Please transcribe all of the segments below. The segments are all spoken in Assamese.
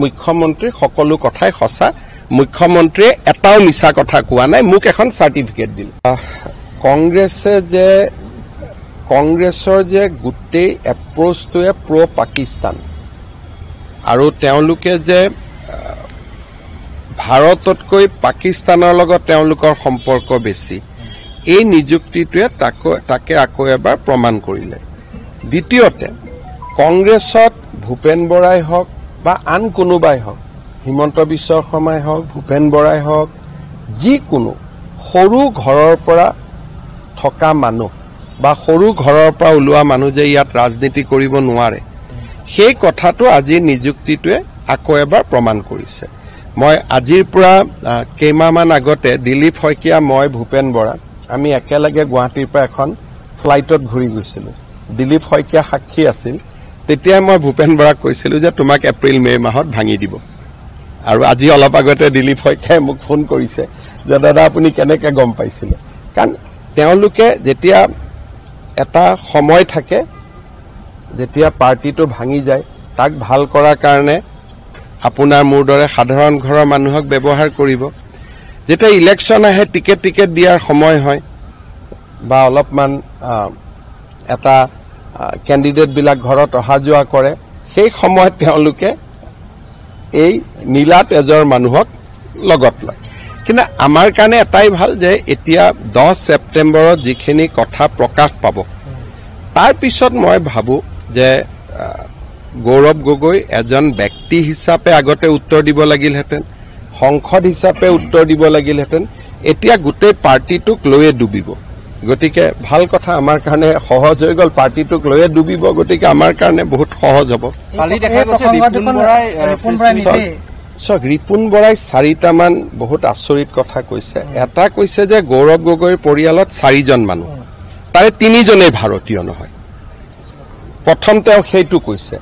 মুখ্যমন্ত্ৰী সকলো কথাই সঁচা মুখ্যমন্ত্ৰীয়ে এটাও মিছা কথা কোৱা নাই মোক এখন সাৰ্টিফিকেট দিল কংগ্ৰেছৰ যে গুটেই এপ্ৰোচটোৱে প্ৰ পাকিস্তান আৰু তেওঁলোকে যে ভাৰততকৈ পাকিস্তানৰ লগত তেওঁলোকৰ সম্পৰ্ক বেছি এই নিযুক্তিটোৱে তাকে আকৌ এবাৰ প্ৰমাণ কৰিলে দ্বিতীয়তে কংগ্ৰেছত ভূপেন বৰাই হওক বা আন কোনোবাই হওক হিমন্ত বিশ্ব শৰ্মাই হওক ভূপেন বৰাই হওক যিকোনো সৰু ঘৰৰ পৰা থকা মানুহ বা সৰু ঘৰৰ পৰা ওলোৱা মানুহ যে ইয়াত ৰাজনীতি কৰিব নোৱাৰে সেই কথাটো আজি নিযুক্তিটোৱে আকৌ এবাৰ প্ৰমাণ কৰিছে মই আজিৰ পৰা কেইমাহমান আগতে দিলীপ শইকীয়া মই ভূপেন বৰা আমি একেলগে গুৱাহাটীৰ পৰা এখন ফ্লাইটত ঘূৰি গৈছিলোঁ দিলীপ শইকীয়া সাক্ষী আছিল তেতিয়া মই ভূপেন বৰাক কৈছিলোঁ যে তোমাক এপ্ৰিল মে মাহত ভাঙি দিব আৰু আজি অলপ আগতে দিলীপ শইকীয়াই মোক ফোন কৰিছে যে দাদা আপুনি কেনেকৈ গম পাইছিলে কাৰণ তেওঁলোকে যেতিয়া এটা সময় থাকে যেতিয়া পাৰ্টিটো ভাঙি যায় তাক ভাল কৰাৰ কাৰণে আপোনাৰ মোৰ দৰে সাধাৰণ ঘৰৰ মানুহক ব্যৱহাৰ কৰিব যেতিয়া ইলেকশ্যন আহে টিকেট দিয়াৰ সময় হয় বা অলপমান এটা কেণ্ডিডেট বিলাক ঘৰত অহা যোৱা কৰে সেই সময়ত তেওঁলোকে এই নীলা তেজৰ মানুহক লগত লয় কিন্তু আমাৰ কাৰণে এটাই ভাল যে এতিয়া 10 ছেপ্টেম্বৰত যিখিনি কথা প্ৰকাশ পাব তাৰ পিছত মই ভাবো যে গৌৰৱ গগৈ এজন ব্যক্তি হিচাপে আগতে উত্তৰ দিব লাগিলহেঁতেন সংসদ হিচাপে উত্তৰ দিব লাগিলহেঁতেন এতিয়া গোটেই পাৰ্টিটোক লৈয়ে ডুবিব গতিকে ভাল কথা আমাৰ কাৰণে সহজ হৈ গ'ল পাৰ্টিটোক লৈয়ে ডুবিব গতিকে আমাৰ কাৰণে বহুত সহজ হ'ব ৰিপুন বৰাই 4টামান বহুত আচৰিত কথা কৈছে এটা কৈছে যে গৌৰৱ গগৈৰ পৰিয়ালত 4জন মানুহ তাৰে 3জনেই ভাৰতীয় নহয় প্ৰথম তেওঁ সেইটো কৈছে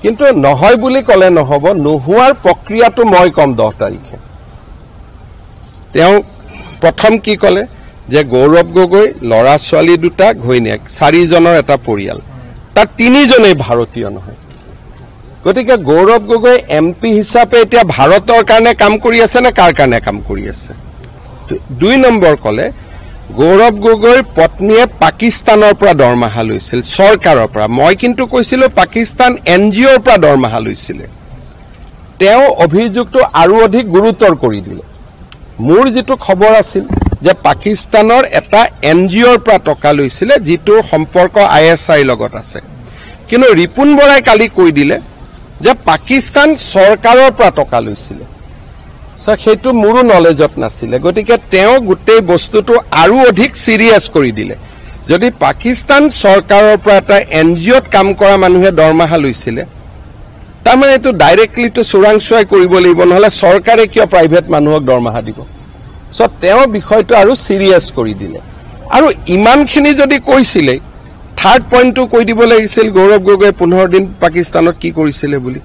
কিন্তু নহয় বুলি ক'লে নহ'ব নোহোৱাৰ প্ৰক্ৰিয়াটো মই কম 10 তাৰিখে তেওঁ প্ৰথম কি ক'লে যে গৌৰৱ গগৈ ল'ৰা ছোৱালী দুটা ঘৈণীয়েক 4জনৰ এটা পৰিয়াল তাত 3জনেই ভাৰতীয় নহয় গতিকে গৌৰৱ গগৈ এমপি হিচাপে এতিয়া ভাৰতৰ কাৰণে কাম কৰি আছে নে কাৰ কাৰণে কাম কৰি আছে 2 নম্বৰ ক'লে গৌৰৱ গগৈৰ পত্নীয়ে পাকিস্তানৰ পৰা দৰমহা লৈছিল চৰকাৰৰ পৰা মই কিন্তু কৈছিলোঁ পাকিস্তান NGOৰ পৰা দৰমহা লৈছিল তেওঁ অভিযোগটো আৰু অধিক গুৰুতৰ কৰি দিলে মোৰ যেটো খবৰ আছিল যে পাকিস্তানৰ এটা NGOৰ পৰা টকা লৈছিল যিটোৰ সম্পৰ্ক ISI লগত আছে কিন্তু ৰিপুন বৰাই কালি কৈ দিলে যে পাকিস্তান চৰকাৰৰ পৰা টকা লৈছিল সেইটো মোৰো নলেজত নাছিলে গতিকে তেওঁ গোটেই বস্তুটো আৰু অধিক সিৰিয়াস কৰি দিলে যদি পাকিস্তান চৰকাৰৰ পৰা এটা NGOত কাম কৰা মানুহে দৰমহা লৈছিল তাৰমানে এইটো ডাইৰেক্টলি তো চোৰাংচোৱাই কৰিব লাগিব নহলে চৰকাৰে কিয় প্ৰাইভেট মানুহক দৰমহা দিব তেওঁ বিষয়টো আৰু সিৰিয়াস কৰি দিলে আৰু ইমানখিনি যদি কৈছিলে থাৰ্ড পইণ্টটো কৈ দিব লাগিছিল গৌৰৱ গগৈ 15 দিন পাকিস্তানত কি কৰিছিল বুলি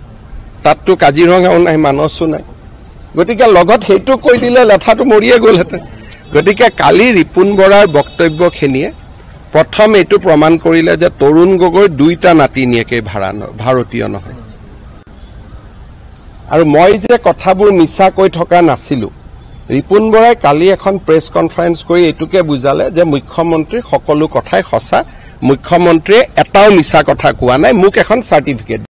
তাতটো কাজিৰঙাও নাই মানসো নাই গতিকে লগত সেইটো কৈ দিলে লেঠাটো মৰিয়ে গ'লহেঁতেন গতিকে কালি ৰিপুন বৰাৰ বক্তব্যখিনিয়ে প্ৰথম এইটো প্ৰমাণ কৰিলে যে তৰুণ গগৈ 2টা নাতিনীয়েকে ভাৰতীয় নহয় আৰু মই যে কথাবোৰ মিছা কৈ থকা নাছিলোঁ ৰিপুন বৰাই কালি এখন প্ৰেছ কনফাৰেন্স কৰি এইটোকে বুজালে যে মুখ্যমন্ত্ৰীৰ সকলো কথাই সঁচা মুখ্যমন্ত্ৰীয়ে এটাও মিছা কথা কোৱা নাই মোক এখন সাৰ্টিফিকেট